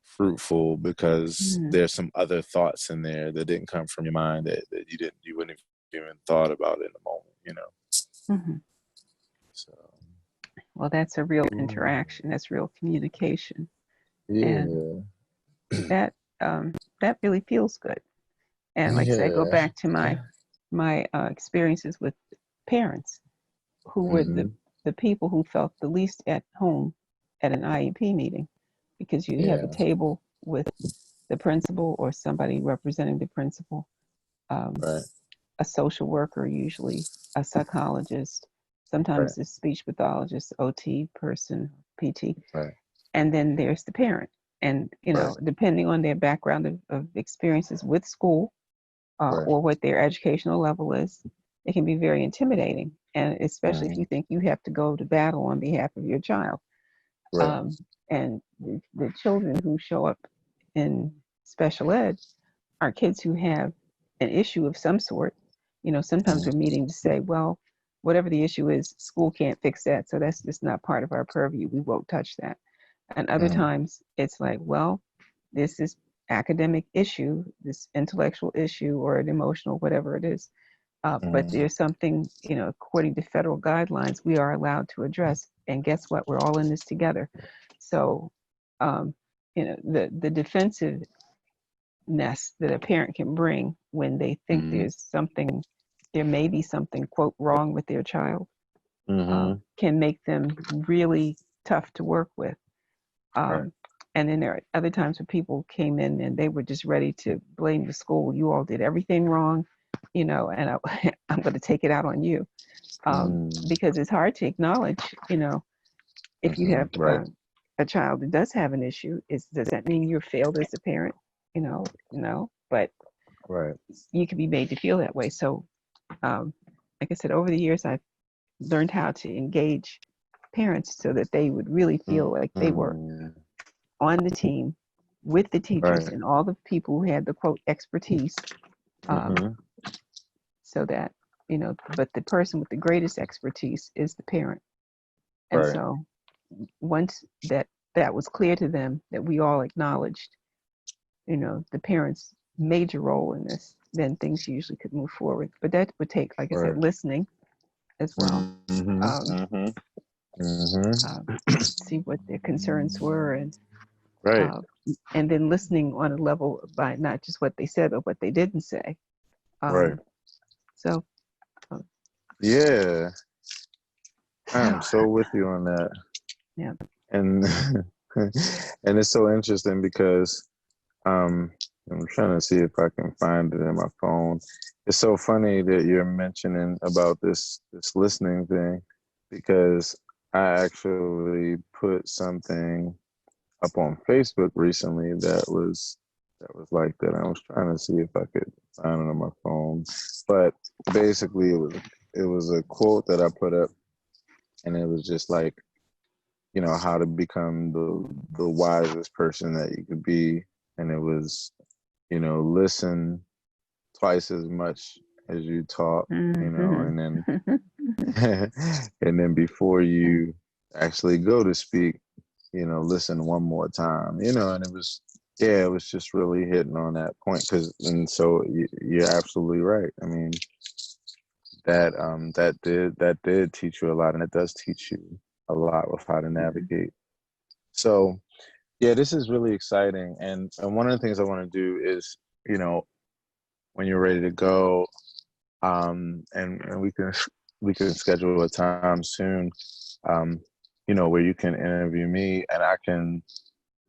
fruitful, because there's some other thoughts in there that didn't come from your mind that you wouldn't have even thought about in the moment, So, well, that's a real interaction. That's real communication. Yeah. And that really feels good. And like I say, I go back to my experiences with parents who were the people who felt the least at home at an IEP meeting, because you have a table with the principal or somebody representing the principal, a social worker, usually a psychologist, sometimes a speech pathologist, OT person, PT, and then there's the parent. And depending on their background of experiences with school or what their educational level is, it can be very intimidating, and especially if you think you have to go to battle on behalf of your child. And the children who show up in special ed are kids who have an issue of some sort. Sometimes we're meeting to say, well, whatever the issue is, school can't fix that, so that's just not part of our purview. We won't touch that. And other times it's like, well, this is academic issue, this intellectual issue, or an emotional, whatever it is. But there's something, according to federal guidelines, we are allowed to address. And guess what? We're all in this together. So, the defensiveness that a parent can bring when they think there may be something, quote, wrong with their child, can make them really tough to work with. And then there are other times when people came in and they were just ready to blame the school. You all did everything wrong, and I'm going to take it out on you, because it's hard to acknowledge, if you have a child that does have an issue, does that mean you're failed as a parent? No, but you can be made to feel that way. So, like I said, over the years, I've learned how to engage parents so that they would really feel like they were on the team with the teachers and all the people who had the quote expertise, so that but the person with the greatest expertise is the parent. And so once that was clear to them, that we all acknowledged the parents' major role in this, then things usually could move forward. But that would take, like I said, listening as well. See what their concerns were, and then listening on a level by not just what they said, but what they didn't say. So, yeah, I'm so with you on that. Yeah, and and it's so interesting because I'm trying to see if I can find it in my phone. It's so funny that you're mentioning about this listening thing, because I actually put something up on Facebook recently that was like that. I was trying to see if I could find it on my phone, but basically it was a quote that I put up, and it was just like, how to become the wisest person that you could be, and it was, listen twice as much as you talk, and then and then before you actually go to speak, listen one more time, and it was just really hitting on that point, and so you're absolutely right. I mean, that did teach you a lot, and it does teach you a lot of how to navigate. So yeah, this is really exciting, and one of the things I want to do is, when you're ready to go, and we can schedule a time soon, where you can interview me, and I can,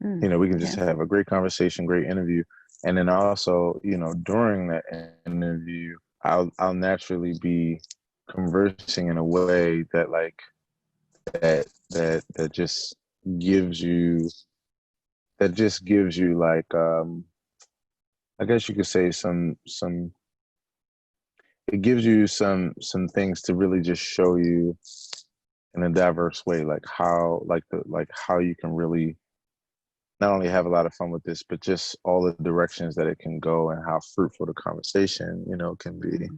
we can just have a great conversation, great interview. And then also, during that interview, I'll naturally be conversing in a way that like that just gives you like I guess you could say some it gives you some things to really just show you in a diverse way, like how you can really not only have a lot of fun with this, but just all the directions that it can go and how fruitful the conversation, can be.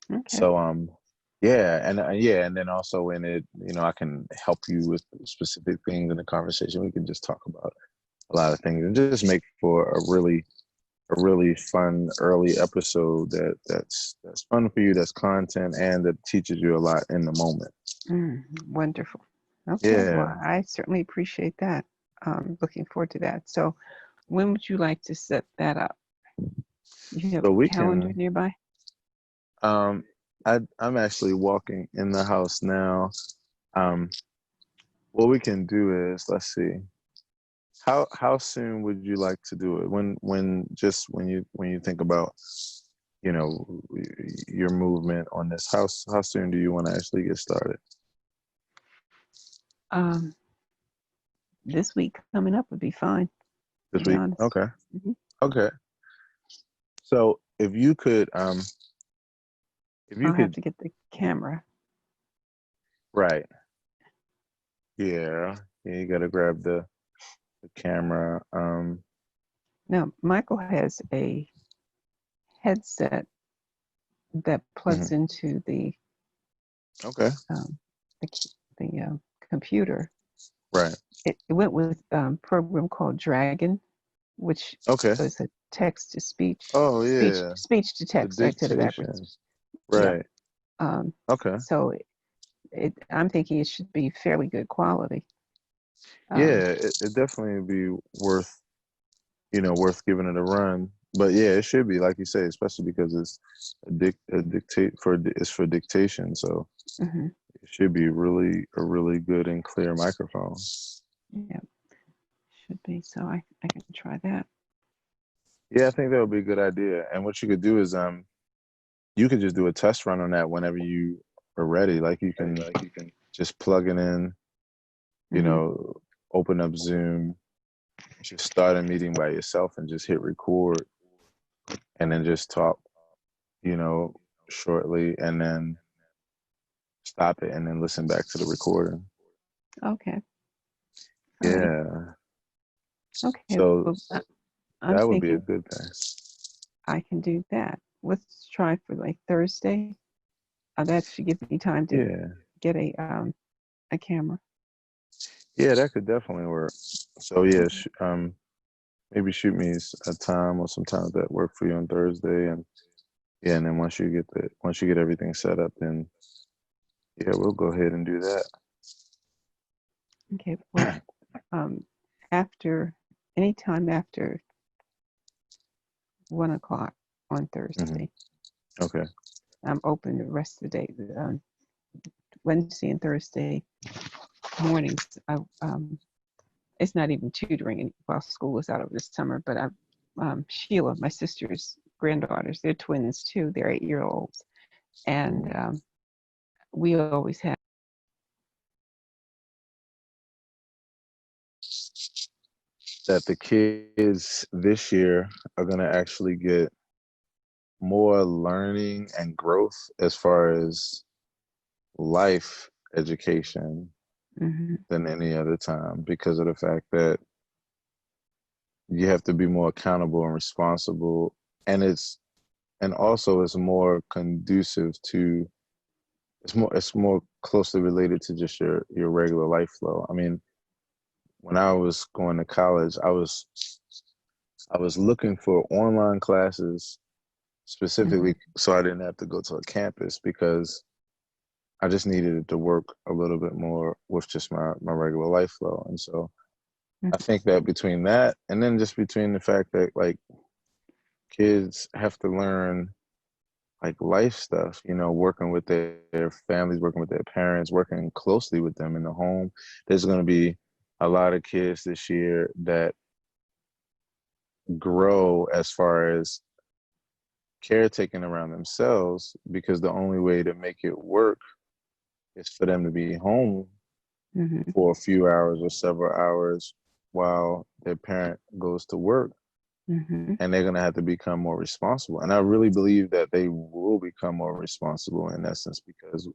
Okay. So, yeah, and then also in it, I can help you with specific things in the conversation. We can just talk about a lot of things and just make for a really fun early episode that's fun for you, that's content, and that teaches you a lot in the moment. Wonderful. Okay, Yeah. well, I certainly appreciate that. Looking forward to that. So when would you like to set that up? You have So a calendar nearby? I'm actually walking in the house now. What we can do is, let's see, how soon would you like to do it? When you think about, your movement on this, how soon do you want to actually get started? This week coming up would be fine. This week? Honest. Okay. Mm-hmm. Okay. So if you could, I'll have to get the camera. Right. Yeah. You got to grab the camera. Now, Michael has a headset that plugs into the computer. Right. It went with a program called Dragon, which is a text to speech. Oh yeah. Speech to text. I said it backwards. Right. Yeah. So I'm thinking it should be fairly good quality. Yeah, it definitely would be worth giving it a run. But yeah, it should be, like you say, especially because it's it's for dictation, so it should be a really good and clear microphone. Yeah, should be. So I can try that. Yeah, I think that would be a good idea. And what you could do is you could just do a test run on that whenever you are ready. Like you can just plug it in, open up Zoom, just start a meeting by yourself and just hit record and then just talk, shortly, and then stop it and then listen back to the recording. Okay. Yeah. Okay. So that would be a good thing. I can do that. Let's try for like Thursday. That should give me time to get a camera. Yeah, that could definitely work. So yeah, maybe shoot me a time or some times that work for you on Thursday, and then once you get everything set up, then we'll go ahead and do that. Okay. Well, anytime after 1 o'clock on Thursday. Okay. I'm open the rest of the day. Wednesday and Thursday mornings. It's not even tutoring while school is out over the summer, but Sheila, my sister's granddaughters, they're twins too. They're 8-year-olds. And we always have that the kids this year are going to actually get more learning and growth as far as life education than any other time, because of the fact that you have to be more accountable and responsible, and also it's more conducive to it's more closely related to just your regular life flow. I mean, when I was going to college, I was looking for online classes specifically so I didn't have to go to a campus, because I just needed it to work a little bit more with just my regular life flow. And so I think that between that and then just between the fact that like kids have to learn like life stuff, working with their families, working with their parents, working closely with them in the home. There's going to be a lot of kids this year that grow as far as caretaking around themselves, because the only way to make it work is for them to be home for a few hours or several hours while their parent goes to work. And they're going to have to become more responsible. And I really believe that they will become more responsible in essence, because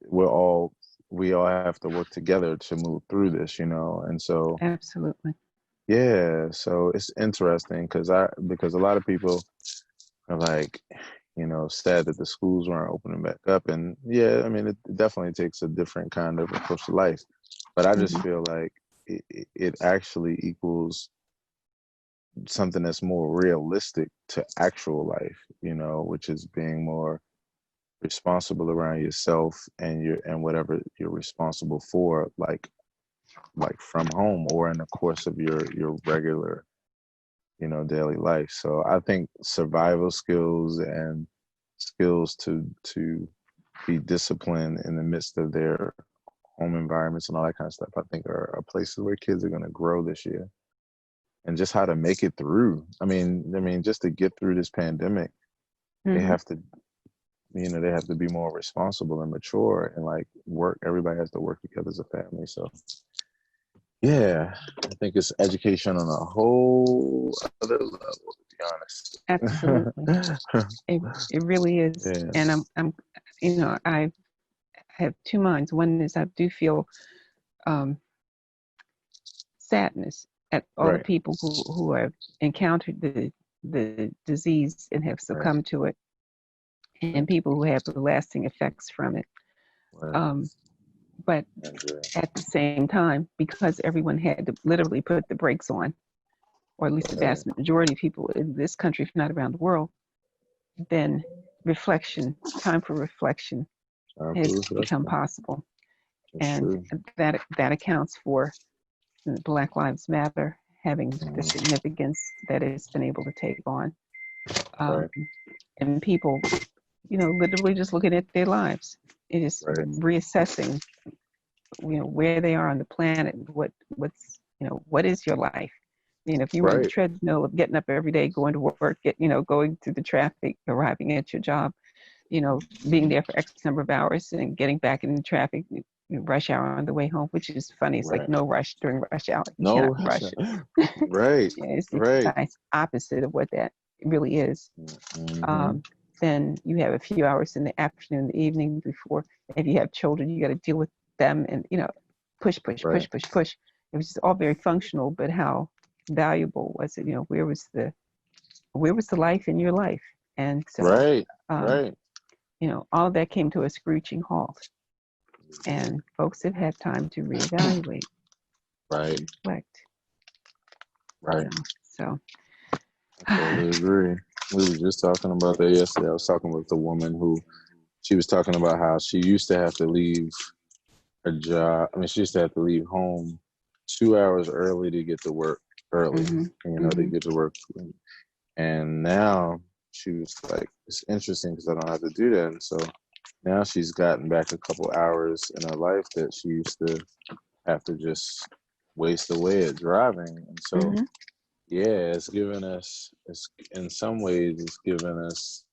we all have to work together to move through this, you know? And so, absolutely. yeah, so it's interesting because a lot of people are like, you know, sad that the schools weren't opening back up. And yeah, I mean, it definitely takes a different kind of approach to life. But I just feel like it actually equals something that's more realistic to actual life, you know, which is being more responsible around yourself and whatever you're responsible for, like from home or in the course of your regular, you know, daily life. So I think survival skills and skills to be disciplined in the midst of their home environments and all that kind of stuff, I think are places where kids are going to grow this year. And just how to make it through. I mean, just to get through this pandemic, they have to, you know, they have to be more responsible and mature and like work. Everybody has to work together as a family. So, yeah, I think it's education on a whole other level, to be honest. Absolutely, it really is. Yeah. And I'm, you know, I have two minds. One is I do feel sadness at all the people who have encountered the disease and have succumbed to it, and people who have the lasting effects from it. But at the same time, because everyone had to literally put the brakes on, or at least the vast majority of people in this country, if not around the world, then time for reflection has become possible. And that accounts for Black Lives Matter having the significance that it's been able to take on. And people, you know, literally just looking at their lives. It is reassessing, you know, where they are on the planet, what's, you know, what is your life? You know, if you were on the treadmill of getting up every day, going to work, going through the traffic, arriving at your job, you know, being there for X number of hours and getting back in the traffic, rush hour on the way home, which is funny. It's like no rush during rush hour. You cannot rush. It's the precise opposite of what that really is. Then you have a few hours in the afternoon, the evening before. If you have children, you got to deal with them and, you know, push. It was just all very functional, but how valuable was it? You know, where was the life in your life? And so, you know, all of that came to a screeching halt. And folks have had time to reevaluate, reflect. You know, so I totally agree. We were just talking about that yesterday. I was talking with a woman who, she was talking about how she used to have to leave her job. I mean, she used to have to leave home 2 hours early to get to work early, you know, to get to work. And now she was like, it's interesting because I don't have to do that. And so now she's gotten back a couple hours in her life that she used to have to just waste away at driving. And so, yeah, it's in some ways, it's given us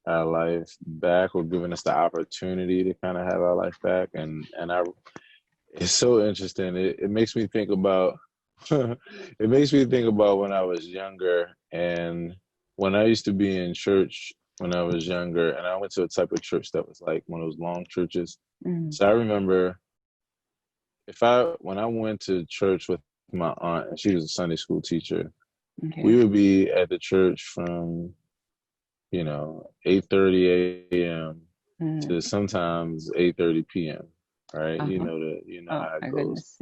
our life back, or giving us the opportunity to kind of have our life back. And it's so interesting. It makes me think about, it makes me think about when I was younger, and when I used to be in church when I was younger, and I went to a type of church that was like one of those long churches. So I remember when I went to church with my aunt, and she was a Sunday school teacher, we would be at the church from, you know, 8:30 a.m. to sometimes 8:30 p.m. Right? You know how it goes.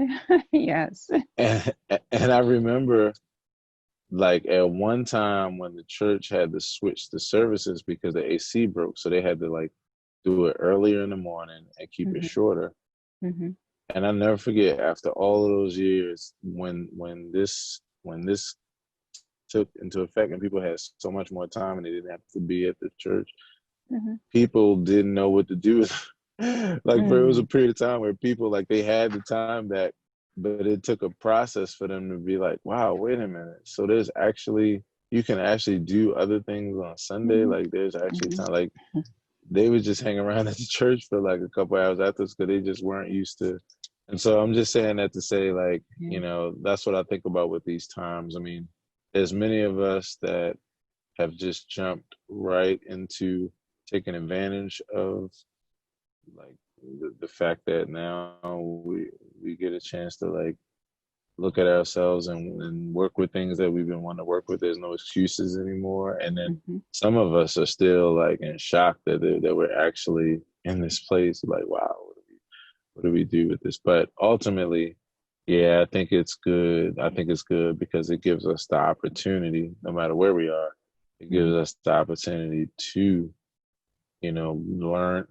Yes. And I remember, like, at one time when the church had to switch the services because the AC broke, so they had to like do it earlier in the morning and keep it shorter. And I'll never forget, after all of those years, when this took into effect and people had so much more time and they didn't have to be at the church, people didn't know what to do. Like, there was a period of time where people, like, they had the time back, but it took a process for them to be like, wow, wait a minute. So there's actually, you can actually do other things on Sunday. Like there's actually time, like they would just hang around at the church for like a couple hours after because they just weren't used to. And so I'm just saying that to say, like, you know, that's what I think about with these times. I mean, there's many of us that have just jumped right into taking advantage of like the fact that now we get a chance to like look at ourselves and work with things that we've been wanting to work with. There's no excuses anymore. And then some of us are still like in shock that we're actually in this place. Like, wow, what do we do with this? But ultimately, yeah, I think it's good. I think it's good because it gives us the opportunity, no matter where we are, it gives us the opportunity to, you know,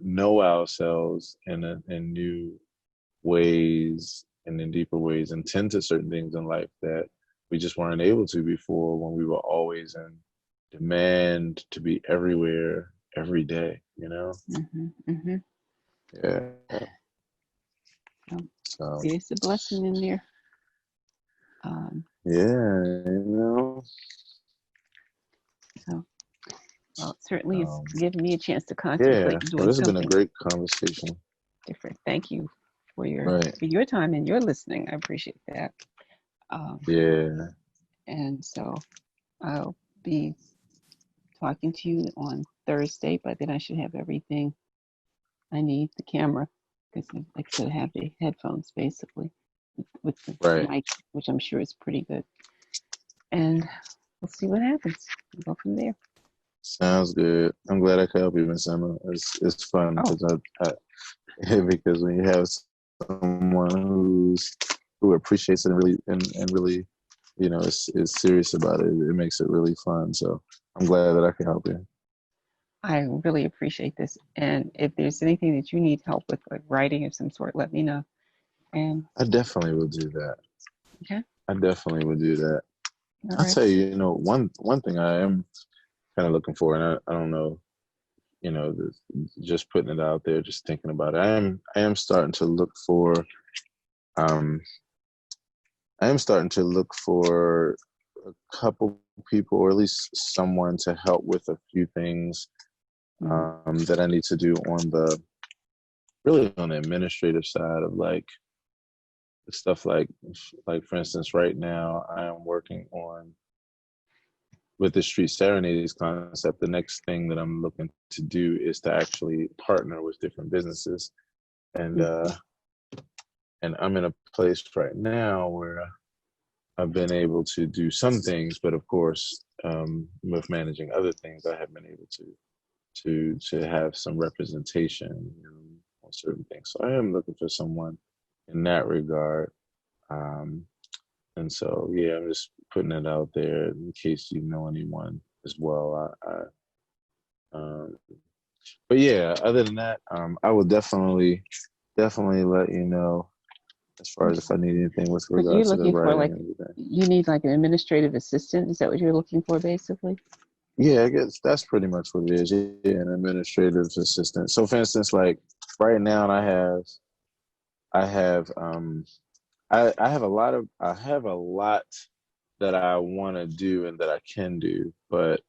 know ourselves in new ways and in deeper ways, and tend to certain things in life that we just weren't able to before when we were always in demand to be everywhere every day, you know? Yeah. So There's a blessing in there. yeah, you know. So, well, certainly it's given me a chance to Yeah, contemplate well, doing this has been a something great conversation. different. Thank you for Right. your time and your listening. I appreciate that. Yeah. And so I'll be talking to you on Thursday, but then I should have everything I need, the camera, because like I said, I have the headphones basically with the Right. mic, which I'm sure is pretty good. And we'll see what happens. We'll go from there. Sounds good. I'm glad I could help you, Miss Emma. It's fun because because when you have someone who appreciates it and really, you know, is serious about it, it makes it really fun. So I'm glad that I can help you. I really appreciate this. And if there's anything that you need help with, like writing of some sort, let me know. And I definitely will do that. okay. I definitely will do that. All I'll right. tell you, you know, one thing I am kind of looking for, and I don't know, you know, just putting it out there, just thinking about it. I am starting to look for, a couple people, or at least someone to help with a few things that I need to do on the administrative side of like stuff like for instance, right now I am working on with the street serenades concept. The next thing that I'm looking to do is to actually partner with different businesses, and I'm in a place right now where I've been able to do some things, but of course, with managing other things, I have been able to have some representation, you know, on certain things. So I am looking for someone in that regard. And so, yeah, I'm just putting it out there in case you know anyone as well. But yeah, other than that, I will definitely let you know as far as if I need anything with But you're regards to the looking for writing like, and everything. you need like an administrative assistant. Is that what you're looking for basically? Yeah, I guess that's pretty much what it is. Yeah, an administrative assistant. So for instance, like right now I have I have a lot that I want to do and that I can do, but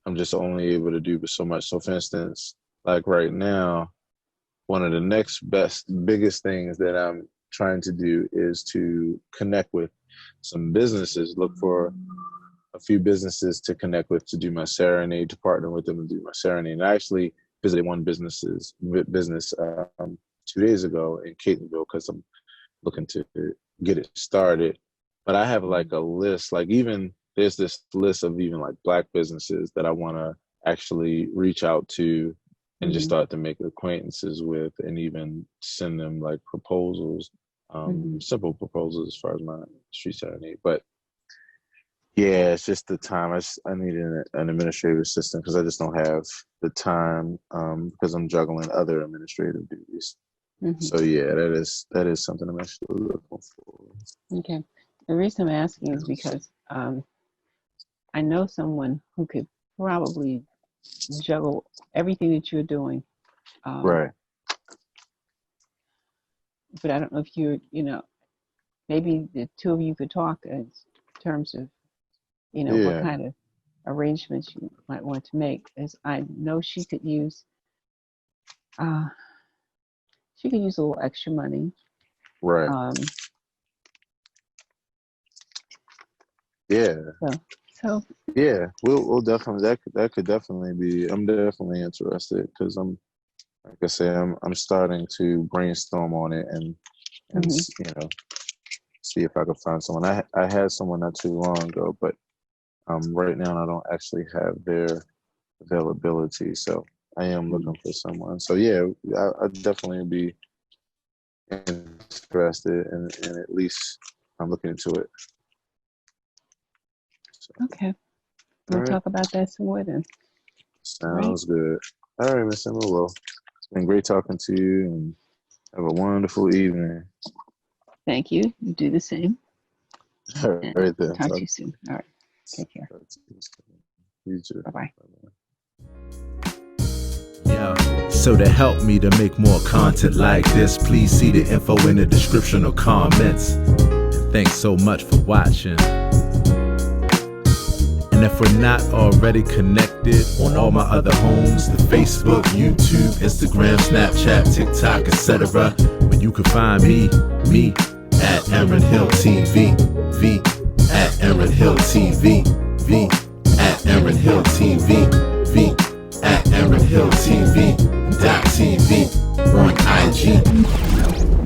I'm just only able to do so much. So for instance, like right now, one of the biggest things that I'm trying to do is to connect with some businesses, look for a few businesses to connect with, to do my serenade, to partner with them and do my serenade. And I actually visited one business 2 days ago in Catonsville because I'm looking to get it started. But I have like a list, like even there's this list of even like Black businesses that I want to actually reach out to and just start to make acquaintances with, and even send them like proposals, simple proposals as far as my street serenade. But yeah, it's just the time. I need an administrative assistant because I just don't have the time because I'm juggling other administrative duties. So yeah, that is something I'm actually looking for. Okay. The reason I'm asking is because I know someone who could probably juggle everything that you're doing. Right. But I don't know if maybe the two of you could talk in terms of, what Yeah. kind of arrangements you might want to make is I know she could use a little extra money. Right. Yeah. So yeah, we'll definitely that could definitely be. I'm definitely interested because like I say, I'm starting to brainstorm on it and see if I can find someone. I had someone not too long ago, but right now I don't actually have their availability, so I am looking for someone. So yeah, I'd definitely be interested in at least I'm looking into it. So, okay, we'll talk about that some more then. Sounds good. All right, Miss Emma. Well, it's been great talking to you, and have a wonderful evening. Thank you. You do the same. All right then. Talk to you soon. All right. Take care. You too. Bye-bye. Yeah. So to help me to make more content like this, please see the info in the description or comments. And thanks so much for watching. And if we're not already connected on all my other homes, the Facebook, YouTube, Instagram, Snapchat, TikTok, etc., where you can find me at aaronhilltv, V at aaronhilltv, V at aaronhilltv, V at aaronhilltv.tv on IG.